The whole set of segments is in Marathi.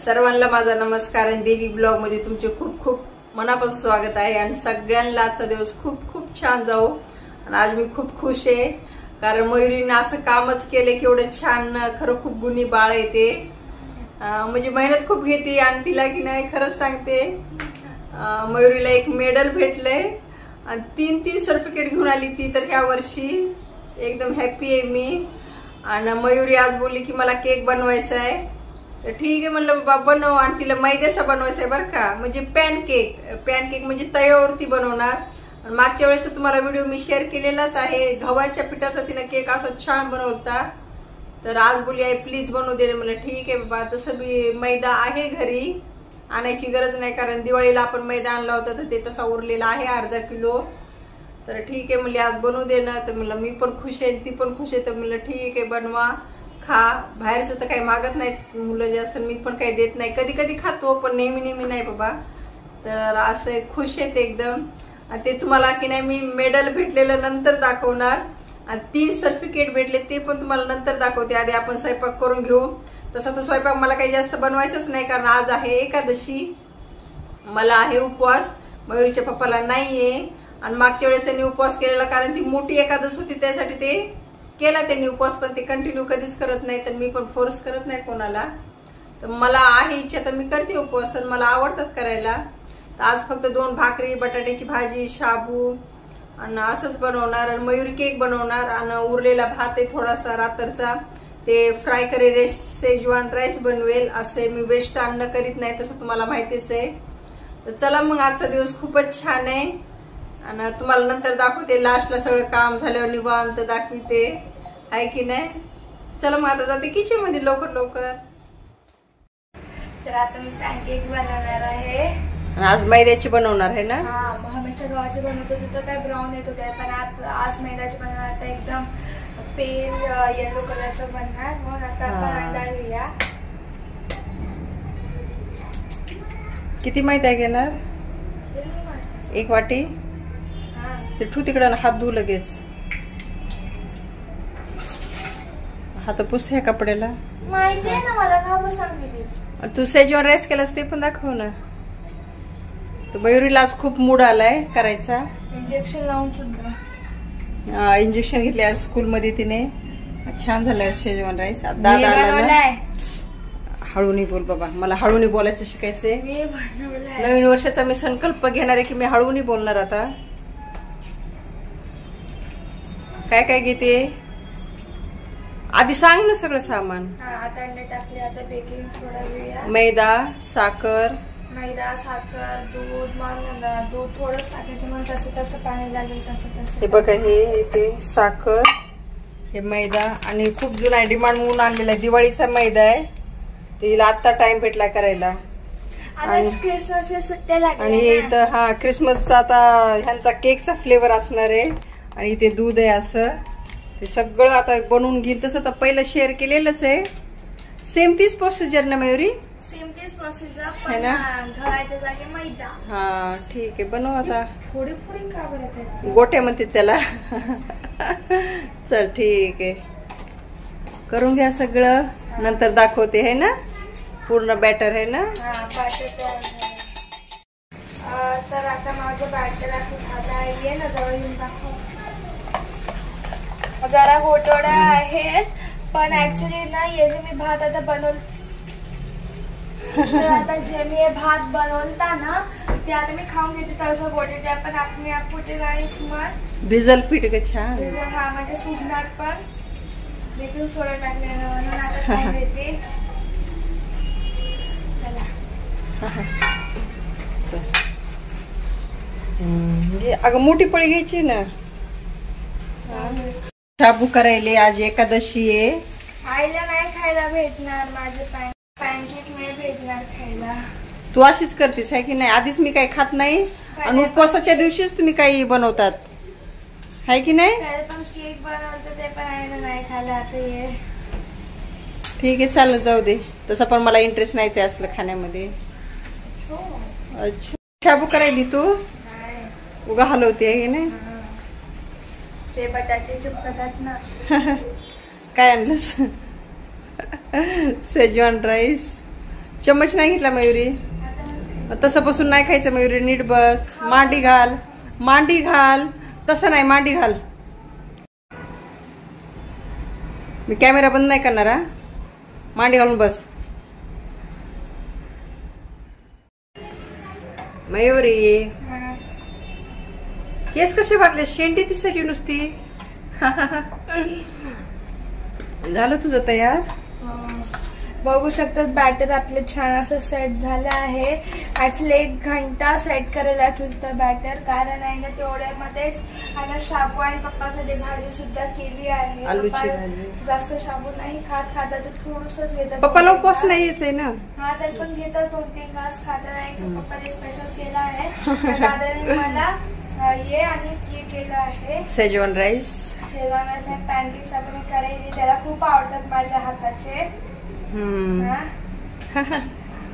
सर्वांना माझा नमस्कार आणि देवी ब्लॉग मध्ये तुमचे खूप खूप मनापासून स्वागत आहे आणि सगळ्यांना आजचा दिवस खूप खूप छान जाऊ। आणि आज मी खूप खुश आहे कारण मयुरीने असं कामच केले की एवढं छान, खरं खूप गुणी बाळ आहे ते। म्हणजे मेहनत खूप घेते आणि तिला की नाही खरंच सांगते मयुरीला एक मेडल भेटलंय आणि 3 सर्टिफिकेट घेऊन आली ती। तर ह्या वर्षी एकदम हॅपी आहे मी। आणि मयुरी आज बोलली की मला केक बनवायचा आहे, तर ठीक आहे म्हणलं बाबा बनव। आणि तिला मैद्याचा बनवायचा आहे बरं का, म्हणजे पॅनकेक म्हणजे तव्यावरती बनवणार। मागच्या वेळेस तुम्हाला व्हिडिओ मी शेअर केलेलाच आहे, गव्हाच्या पिठाचा तिने केक असा छान बनवता। तर आज बोलली आई प्लीज बनवू दे। मला ठीक आहे बाबा, तसं बी मैदा आहे घरी, आणायची गरज नाही कारण दिवाळीला आपण मैदा आणला होता तर ते तसा उरलेला आहे अर्धा किलो। तर ठीक आहे म्हणली आज बनवू दे ना। तर म्हणलं मी पण खुश आहे ती पण खुश आहे, तर म्हणलं ठीक आहे बनवा खा। बाहेरचं तर काही मागत नाहीत मुलं जास्त, मी पण काही देत नाही, कधी कधी खातो पण नेहमी नाही बाबा। तर असं खुश आहेत एकदम। आणि ते तुम्हाला की नाही मी मेडल भेटलेलं नंतर दाखवणार आणि 3 सर्टिफिकेट भेटले ते पण तुम्हाला नंतर दाखवते। आधी आपण स्वयंपाक करून घेऊ। तसा तो स्वयंपाक मला काही जास्त बनवायचाच नाही कारण आज आहे एकादशी, मला आहे उपवास, मयुरीच्या पप्पाला नाहीये। आणि मागच्या वेळेस त्यांनी उपवास केलेला कारण ती मोठी एकादश होती त्यासाठी ते केला त्यांनी उपवास, पण ते कंटिन्यू कधीच करत नाही। तर मी पण फोर्स करत नाही कोणाला, तर मला आहे इच्छा तर मी करते उपवास, मला आवडतात करायला। तर आज फक्त 2 भाकरी, बटाट्याची भाजी, शाबू आणि असंच बनवणार। आणि मयुरी केक बनवणार आणि उरलेला भात आहे थोडासा रात्रचा, ते फ्राय करेल, शेजवान राईस बनवेल। असे मी वेस्ट अन्न करीत नाही, तसं तुम्हाला माहितीच आहे। तर चला मग आजचा दिवस खूपच छान आहे आणि तुम्हाला नंतर दाखवते लास्टला सगळं काम झाल्यावर निवांत दाखवते, आहे की नाही। चला मग आता जाते किचन मध्ये लवकर। तर आता मी पॅनकेक बनवणार आहे। आज मैद्याची बनवणार आहे ना? हा, हमेशा गव्हाचे बनवत होते तर काय ब्राऊन येत होते, पण आज मैद्याचे बनवणार, आता एकदम पेल येलो कलरचं बनणार। मग आता आपण अंडा घेऊया। किती मैदा घेणार? 1 वाटी। ते ठू तिकडं, हात धुऊ लगेच, हात पुस ह्या कपड्याला। माहिती आहे ना मला, का सांगितलं तू शेजवान राईस केलास ते पण दाखव ना। तर मयुरीला आज खूप मूड आलाय करायचा। इंजेक्शन लावून सुद्धा इंजेक्शन घेतले आज स्कूल मध्ये तिने, छान झालाय शेजवान राईस। दादा आला, हळूनी बोल बाबा, मला हळूनी बोलायचं शिकायचंय। नवीन वर्षाचा मी संकल्प घेणार आहे की मी हळूनी बोलणार। आता काय काय घेते आधी सांग ना सगळं सामान। आता अंडे टाकले, आता बेकिंग सोडा घेऊया, मैदा, साखर, दूध, मग दूध थोडंच टाकायचं, मग तसं पाणी लागेल तसं। हे बघा, हे ते साखर, हे मैदा आणि खूप जुना डिमांड म्हणून आणलेला आहे, दिवाळीचा मैदा आहे। तिला आता टाइम भेटला करायला आणि क्रिसमसच्या सुट्ट्या लागल्या आणि हे इथं क्रिसमसचा आता ह्यांचा केकचा फ्लेवर असणार आहे। आणि इथे दूध आहे, असं ते सगळं आता बनवून घेईल। तसं तर पहिलं शेअर केलेलंच आहे, सेम तीच प्रोसिजर ना मयुरी? सेम तीच प्रोसिजर, पण गव्हाच्या जागी मैदा। हा ठीक आहे, बनव आता। थोडी का बरं गोट्या म्हणते त्याला। चल ठीक आहे, करून घ्या सगळं, नंतर दाखवते है ना पूर्ण बॅटर है ना। तर आता माझं बॅटर असं झालं आहे, ये ना जवळ येऊन दाखव। जरा गोटोड्या आहेत, पण ऍक्च्युली ना ये जे मी भात आता आता जे मी भात बनवता ना ते आता मी खाऊन घेते, तसं गोटोड्या पण आपण कुठे नाही मग भिजल पीठ ग छान। हा म्हणजे सुकणार पण, बेकिंग सोडा टाकलेलं म्हणून आता खाऊन घेते। अगं मोठी पळी घ्यायची ना। शाबू करायले, आज एकादशी आहे। आईला नाही खायला भेटणार, माझे पॅनकेक नाही भेटणार खायला। तू अशीच करतेस आहे की नाही? आधीच मी काही खात नाही आणि उपवासाच्या दिवशीच तुम्ही काही बनवतात आहे की नाही? पण केक बनवलं ते पण आईला नाही खायला आता ये। ठीक आहे चालत जाऊ दे, तसं पण मला इंटरेस्ट नाही ते असलं खाण्यामध्ये। अच्छा, शाबू करायली तू? उगा हलवते आहे की नाही? ते बटाटे चिपकतात ना। काय आणलंस? शेजवान राईस, चम्मच नाही घेतला मयुरी. तसं बसून नाही खायचं मयुरी, नीट बस. मांडी घाल, मांडी घाल. तसं नाही, मांडी घाल. मी कॅमेरा बंद नाही करणार हा. मांडी घालून बस. मयुरी केस कसे बांधले, शेंडी दिसली नुसती. झालं तुझं तयार. बघू शकतात बॅटर आपले छान असं सेट झालं आहे. ऍक्च्युली 1 घंटा सेट करायला ठेवलं बॅटर, कारण आहे ना तेवढ्यामध्येच आणि शाबू आणि पप्पासाठी भाजी सुद्धा केली आहे. आलूची भाजी. जास्त शाबू नाही खात तर थोडंसंच घेतात. पप्पाला उपवास नाही यायचंय ना. हा तर पण घेतात, 2-3 घास खाता नाही. पप्पाने स्पेशल केला आहे. दादाने मला ये आणि ते केलं आहे शेजवान राईस. शेजवान राईस आणि पॅनकेक्स आपण करायचे, त्याला खूप आवडतात माझ्या हाताचे.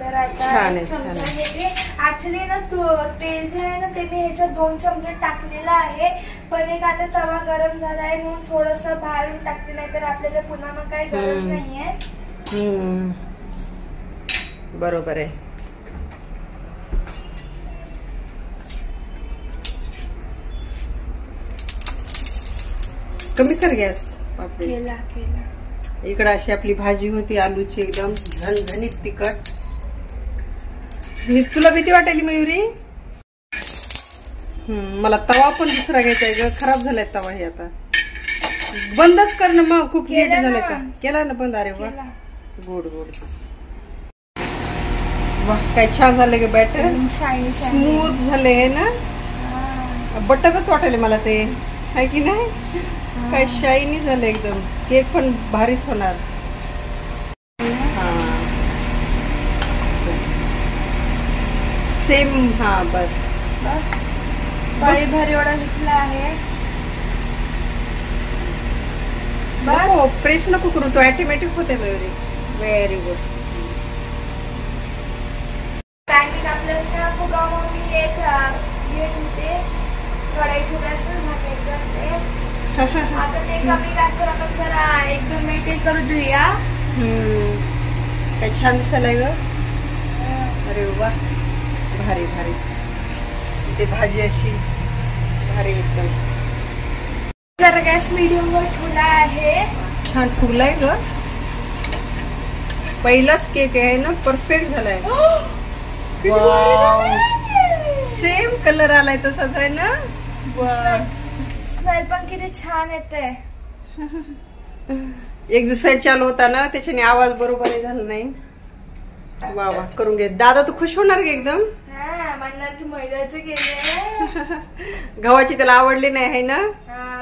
तर आता चमचा घेते. ऍक्च्युली ना तेल जे आहे ना ते मी ह्याच्यात 2 चमचे टाकलेलं आहे, पण एक आता तवा गरम झाला आहे म्हणून थोडस बाहेरून टाकते, नाही तर आपल्याला पुन्हा मग काही गरज नाहीये. बरोबर आहे. कमी कर गॅस. केला इकडे अशी आपली भाजी होती आलूची, एकदम झणझणीत तिखट. तुला भीती वाटायली मयुरी? मला तवा पण दुसरा घ्यायचा आहे ग, खराब झालाय तवा. हे आता बंदच कर ना मग, खूप लेट झालाय. का केला ना बंद? अरे वा, गुड गुड. वा काय छान झालं ग बॅटर, स्मूथ झाले आहे ना. बटकच वाटायले मला ते, आहे की नाही? काय शायनी झालं एकदम. केक पण भारीच होणार. सेम. हा बस भारी एवढा घेतला आहे. नको प्रेस नको करू, तो ऑटोमॅटिक होते मयुरी. Very good. पॅनकेक आपल्या फुगावून मी एक घेते, कढईचं गॅस झाकायचं ते. आता ते कमी गॅसवर आपण जरा 1-2 मिनिटे करू देऊया. काय छान दिसायलाय ग. अरे वा, भारी भारी. ते भाजी अशी भारी एकदम. जरा गॅस मीडियम वर ठेवला आहे. छान फुगलाय ग. पहिलाच केक आहे ना, परफेक्ट झालाय. सेम कलर आलाय तसाच आहे ना. स्मेल पण किती छान येते. एक दिवस फॅन चालू होता ना, त्याच्याने आवाज बरोबर झाला नाही. वा वा, करून घे. दादा तू खुश होणार गे एकदम. म्हणणार की मैद्याचे केले. गव्हाची त्याला आवडली नाही आहे ना.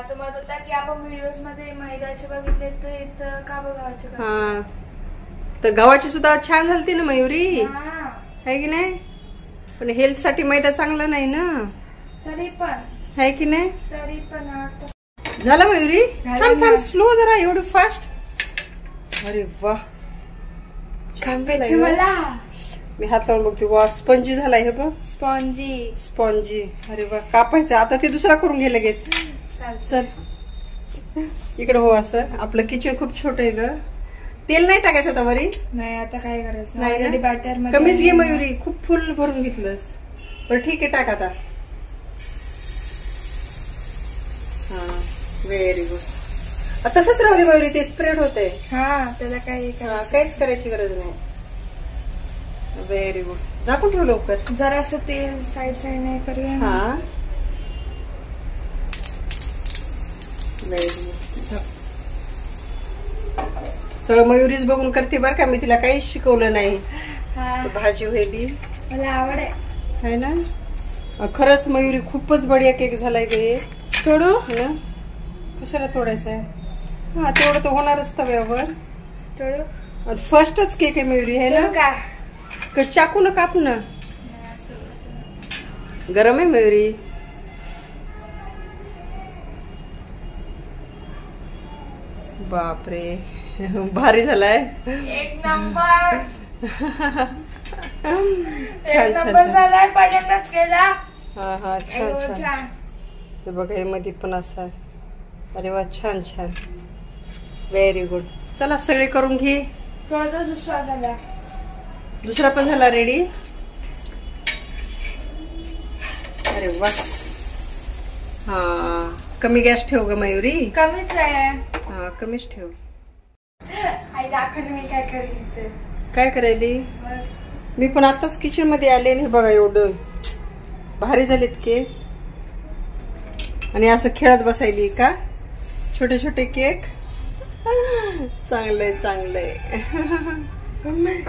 तो म्हणत होता की आपण व्हिडिओज मध्ये मैद्याचे बघितले तर इथं का गव्हाचे. हा तर गव्हाची सुद्धा छान झालती ना मयुरी, आहे की नाही? पण हेल्थ साठी मैदा चांगला नाही ना. तरी पण आहे की नाही? तरी पण झालं मयुरी. थांब थांब, स्लो जरा, एवढं फास्ट. अरे वा, मला मी हात लावून बघते. वा स्पंजी झालाय हे बघ. Spongy spongy. अरे वा, कापायचं आता. ते दुसरा करून घे लगेच. चल इकडे हो. असं आपलं किचन खूप छोट आहे ग. तेल नाही टाकायचं आता वरी. नाही आता काय करायचं नाही. बॅटर कमीच घे मयुरी, खूप फुल भरून घेतलंस. बरं ठीक आहे, टाक आता. हा व्हेरी गुड. तसंच राहू दे मयुरी, ते स्प्रेड होते. हा त्याला काहीच करायची गरज नाही. Very good. झाकून ठेव लवकर. जरा असं तेल साईड साईडने करूया. हा व्हेरी गुड. सगळं मयुरीच बघून करते बरं का, मी तिला काहीच शिकवलं नाही. भाजी व्हायली, मला आवड आहे ना. खरंच मयुरी खूपच बढिया केक झालाय गे. तोडू ना, कशाला तोडायचं आहे. हा तेवढं तर होणारच तव्यावर. तोडू. फर्स्टच केक आहे मयुरी, आहे ना. का चाकू न काप ना. गरम आहे मयुरी. बापरे, भारी झालाय. एक नंबर. छान छान झालाय, पहिल्यांदाच केला. हा हा, छान छान. हे बघा, हे मध्ये पण असा. अरे वा, छान छान. Very good. चला सगळे करून घे. दुसरा झाला. दुसरा पण झाला रेडी. अरे वा. हा कमी गॅस ठेव ग मयुरी. कमीच आहे. हा कमीच ठेव. आई दाखव मी काय करेल. काय करायली. मी पण आताच किचन मध्ये आले. हे बघा एवढं भारी झालेत केक. आणि असं खेळत बसायली का. छोटे छोटे केक. चांगलंय चांगलंय.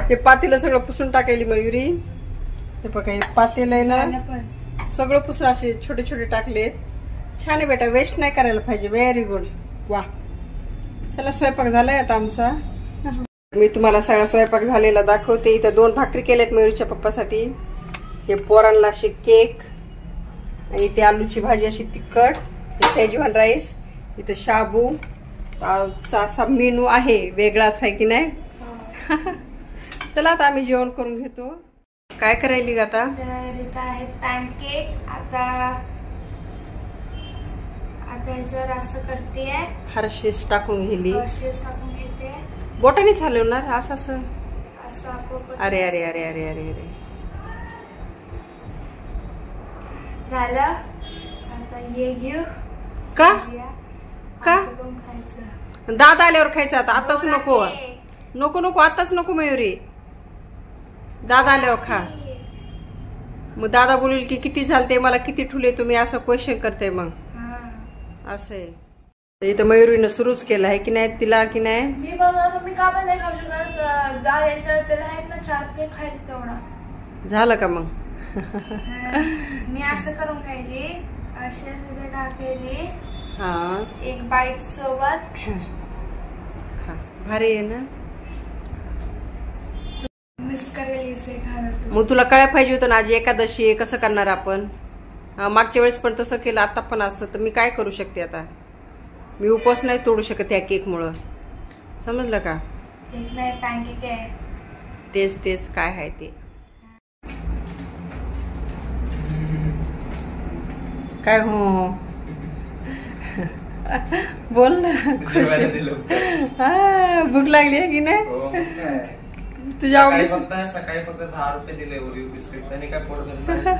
हे पातेलं सगळं पुसून टाकायली मयुरी. हे बघा हे पातेलं आहे ना सगळं पुसून असे छोटे छोटे टाकलेत. छान आहे बेटा. वेस्ट नाही करायला पाहिजे. Very good. वा. चला स्वयंपाक झालाय आता आमचा. मी तुम्हाला सगळा स्वयंपाक झालेला दाखवते. इथं 2 भाकरी केल्यात मयुरीच्या पप्पासाठी. हे पोरांना असे केक. आणि इथे आलूची भाजी अशी तिखट. Schezwan rice. इथं शाबू. असा मेनू आहे. वेगळाच आहे की नाही. चला आता आम्ही जेवण करून घेतो. काय करायली आता. पॅनकेक. आता याच्यावर असं करते. हर्षेस टाकून घेली. हर्षेस टाकून घेते. बोटानेच हलवणार असं असं. अरे अरे अरे अरे अरे अरे. झालं. आता ये घेऊ. का का खायचं. दादा आल्यावर खायचं. आता आताच नको. नको नको आताच नको मयुरी. दादा आल्यावर खा. मग दादा बोलेल की किती झालते मला किती ठुले तुम्ही असं क्वेश्चन करते. मग असं आहे. इथं मयुरीनं सुरूच केलं आहे की नाही तिला की नाही. मी बघा तुम्ही का पण नाही खाऊ शकत. त्याला आहेत ना 4 केक खायचे तेवढा. झालं का मग. मी असं करून खायली. असे सगळे टाकलेली. हा एक बाईट सोबत खा. भारी आहे ना. मिस करेल. मग तुला कळायला पाहिजे होतं ना आज एकादशी आहे. कसं करणार आपण. मागच्या वेळेस पण तसं केलं. आता पण असं. तर मी काय करू शकते आता. मी उपवास नाही तोडू शकत या केक मुळे. समजलं का. केक नाही पॅनकेक आहे. तेच तेच काय आहे ते. काय हो बोल ना. खुश. हा भूक लागली आहे की नाही. तुझ्या आवडीच. सकाळी फक्त 10 रुपये दिले ओरिओ बिस्किट. त्याने काय पोट भरलं.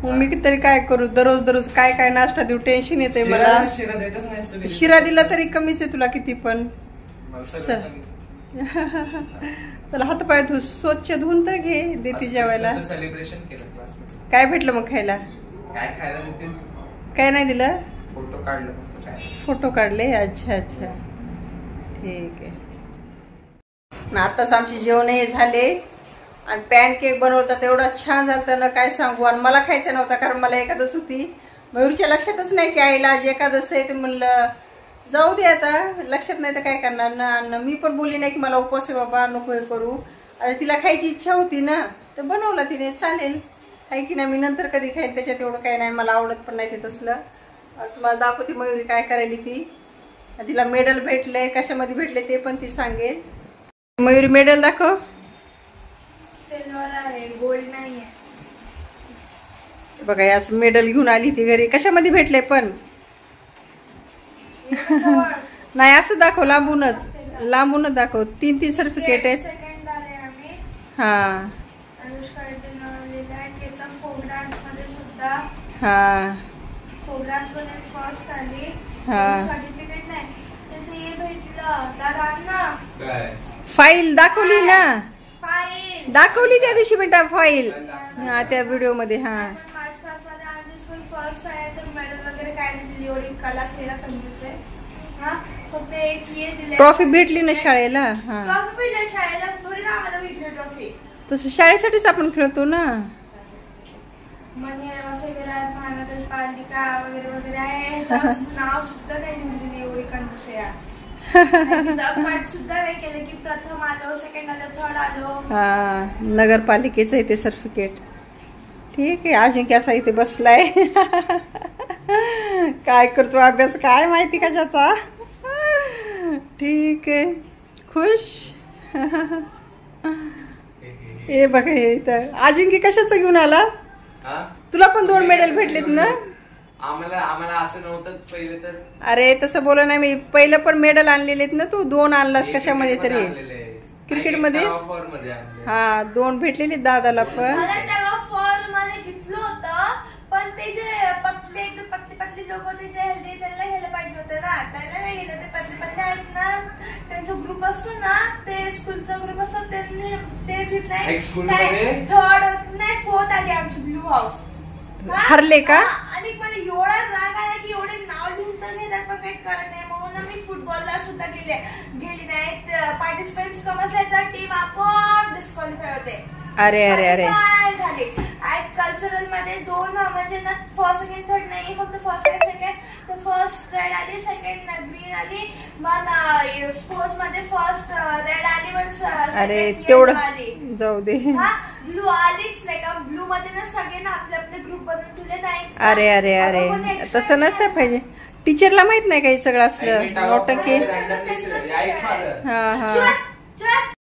मग मी तरी काय करू. दररोज दररोज काय काय नाश्ता देऊ. टेन्शन येते मला. शिरा देतच नाही. शिरा दिला तरी कमीच आहे तुला किती पण. चला हातपाय धु. स्वच्छ धुवून तर घे. देते जेवायला. सेलिब्रेशन केलं क्लासमध्ये. काय भेटलं मग खायला. काय खायला देतील. काय नाही दिलं. फोटो काढलं. फोटो काढले. अच्छा अच्छा ठीक आहे. आताच आमचे जेवण हे झाले. आणि पॅनकेक बनवतात एवढा छान झालं ना काय सांगू. आणि मला खायचं नव्हता कारण मला एकादश होती. मयुरीच्या लक्षातच नाही की आईला आज एकादश आहे. ते म्हणलं जाऊ दे आता. लक्षात नाही तर काय करणार ना. आणि मी पण बोलली नाही की मला उपवास आहे बाबा नको हे करू. आता तिला खायची इच्छा होती ना तर बनवलं तिने. चालेल आहे की नाही. मी नंतर कधी खाईन त्याच्यात एवढं काही नाही. मला आवडत पण नाही ते तसलं. तुम्हाला दाखवते मयुरी काय करायली ती. तिला मेडल भेटलंय. कशामध्ये भेटले ते पण ती सांगेल. मयुरी मेडल दाखव. सिल्वर आहे गोल्ड नाहीये. बघा यास मेडल घेऊन आली ती घरी. कशामध्ये भेटले पण. नाही असं दाखव. लांबूनच लांबूनच दाखव. 3 सर्टिफिकेट आहेत. हा हा फर्स्ट आली. हा सर्टिफिकेट नाही त्याचं हे भेटलं. फाईल दाखवली ना. फाईल दाखवली त्या दिवशी बेटा फाईल. हा त्या व्हिडिओ मध्ये. हा फर्स्ट आहे तर मेडल वगैरे काय नाही दिली. एवढी कला खेळा कंजूस आहे. हा फक्त एक हे दिले. ट्रॉफी भेटली ना शाळेला. हा ट्रॉफी भेटली शाळेला. थोडी ना आम्हाला भेटली ट्रॉफी. तसं शाळेसाठीच आपण खेळतो ना. म्हणजे असं विराट महानगरपालिका वगैरे वगैरे आहे. नाव सुद्धा नाही लिहून दिली. एवढी कंजूस आहे. सुद्धा नाही केलं की प्रथम आलो सेकंड आलो थर्ड आलो. हा नगरपालिकेचं आहे ते सर्टिफिकेट. ठीक आहे. अजिंक्य असा इथे बसलाय. काय करतो अभ्यास काय माहिती कशाचा. ठीक आहे. खुश. हे बघा हे इथं अजिंक्य कशाचं घेऊन आला. तुला पण 2 मेडल भेटलेत ना. आम्हाला असं नव्हतंच पहिले तर. अरे तसं बोला नाही. मी पहिलं पण मेडल आणलेले ना. तू 2 आणलास कशामध्ये तरी. क्रिकेटमध्ये ऑफर मध्ये आणले. हा 2 भेटलेले दादाला पण. मला तेव्हा फॉर मध्ये घेतलं होतं, पण ते जे पतले पतली लोक होते जे हेल्दी त्यांना घ्यायला पाहिजे होतं ना, त्यांना नाही गेलं. ते पतले आहेत ना, त्यांचा ग्रुप असतो ना, ते स्कूलचा ग्रुप असतो, त्यांनी ते घेतलंय. थर्ड नाही 4th आली आमची ब्लू हाऊस. हरले का? आणि मला एवढा राग आला की एवढे नाव लिहून तर घेतात पण काही करत नाही, म्हणून मी फुटबॉलला सुद्धा गेली नाही. पार्टिसिपंट्स कम असले तर टीम आपोआप डिस्क्वालिफाय होते. अरे अरे अरे झाले. कल्चरल मध्ये 2 म्हणजे ना फर्स्ट सेकंड थर्ड नाही, फक्त फर्स्ट आणि सेकंड. तर फर्स्ट रेड आली, सेकंड ग्रीन आली, मग स्पोर्ट्स मध्ये फर्स्ट रेड आली, मग अरे तेवढं जाऊ दे. ब्लू आलीच नाही का, ब्लू मध्ये ना सगळे ना आपले आपले ग्रुप बनवून ठेवले नाही. अरे अरे अरे तसं नसतं पाहिजे. टीचरला माहित नाही काही सगळं असलं नोटंकी. हा हा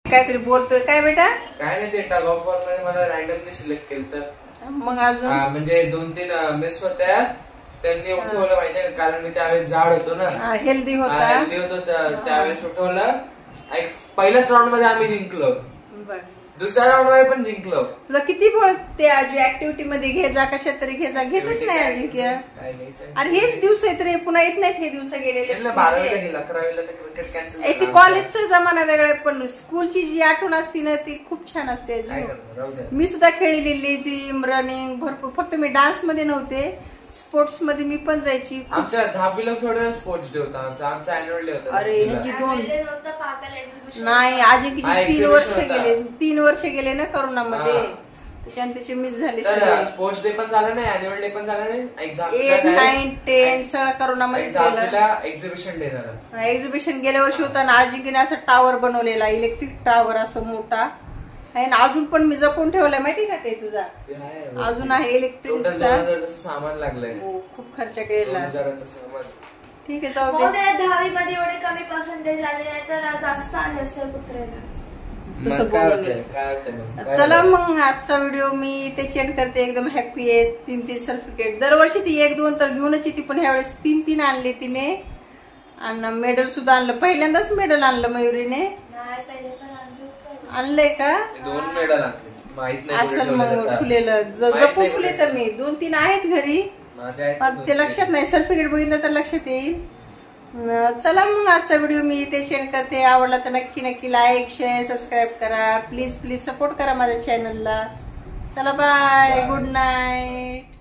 काहीतरी बोलतोय काय बेटा? काय नाही, ते टग ऑफ वॉर मध्ये मला रॅन्डमली सिलेक्ट केलं. मग अजून म्हणजे 2-3 मिस होत्या, त्यांनी उठवलं पाहिजे कारण मी त्यावेळेस जाड होतो ना, हेल्दी होता. हेल्दी होतो त्यावेळेस उठवलं. पहिल्याच राऊंड मध्ये आम्ही जिंकलो, दुसऱ्या राऊंड मध्ये पण जिंकलो. तुला किती ते आजी ऍक्टिव्हिटी मध्ये घे जा, कशात तरी घे जा, घेतच नाही अजिंक्य. अरे हेच दिवस आहेत रे, पुन्हा येत नाहीत हे दिवस गेलेले. 12वीला गेला, 11वीला तर क्रिकेट कॅन्सल. ती कॉलेजचा जमाना वेगळा, पण स्कूलची जी आठवण असती ना ती खूप छान असते. मी सुद्धा खेळलेली, लेझिम, रनिंग भरपूर. फक्त मी डान्स मध्ये नव्हते, स्पोर्ट्स मध्ये मी पण जायची. आमच्या 10वीला थोडं स्पोर्ट्स डे होता, आमचा अॅन्युअल डे होता. अरे ह्यांची 2 नाही अजिंक्यची 3 वर्ष गेले ना करोनामध्ये, त्याच्याने त्याचे मिस झाले. स्पोर्ट्स डे पण झाला नाही, अॅन्युअल डे पण झाला नाही. 8, 9, 10 सगळं करोनामध्ये एक्झिबिशन डे झाला. एक्झिबिशन गेल्या वर्षी होता ना, अजिंक्यने असं टावर बनवलेला, इलेक्ट्रिक टावर असं मोठा आहे ना, अजून पण मी जपून ठेवलाय. माहिती का ते तुझा अजून आहे इलेक्ट्रिकचा सामान लागलंय. खूप खर्च केलेला. ठीक आहे जाऊ दे. 10वी मध्ये एवढे कमी पर्सेंटेज आले नाही तर जास्त आले असते कुत्र्याला. तसं बोलून चला मग आजचा व्हिडिओ मी इथे चेंज करते. एकदम हॅपी आहे. 3 सर्टिफिकेट दरवर्षी ती 1-2 तर घेऊनच येते, पण ह्यावेळेस 3 आणले तिने. आणि मेडल सुद्धा आणलं, पहिल्यांदाच मेडल आणलं मयुरीने. आणलंय का? 2 मेडल आणले, माहित नाही असं मग फुलेलं जपून फुले तर मी 2-3 आहेत घरी, ते लक्षात नाही. सर्टिफिकेट बघितलं तर लक्षात येईल. चला मग आजचा व्हिडिओ मी इथे सेंड करते. आवडला तर नक्की लाईक, शेअर, सबस्क्राईब करा. प्लीज सपोर्ट करा माझ्या चॅनलला. चला बाय, गुड नाईट.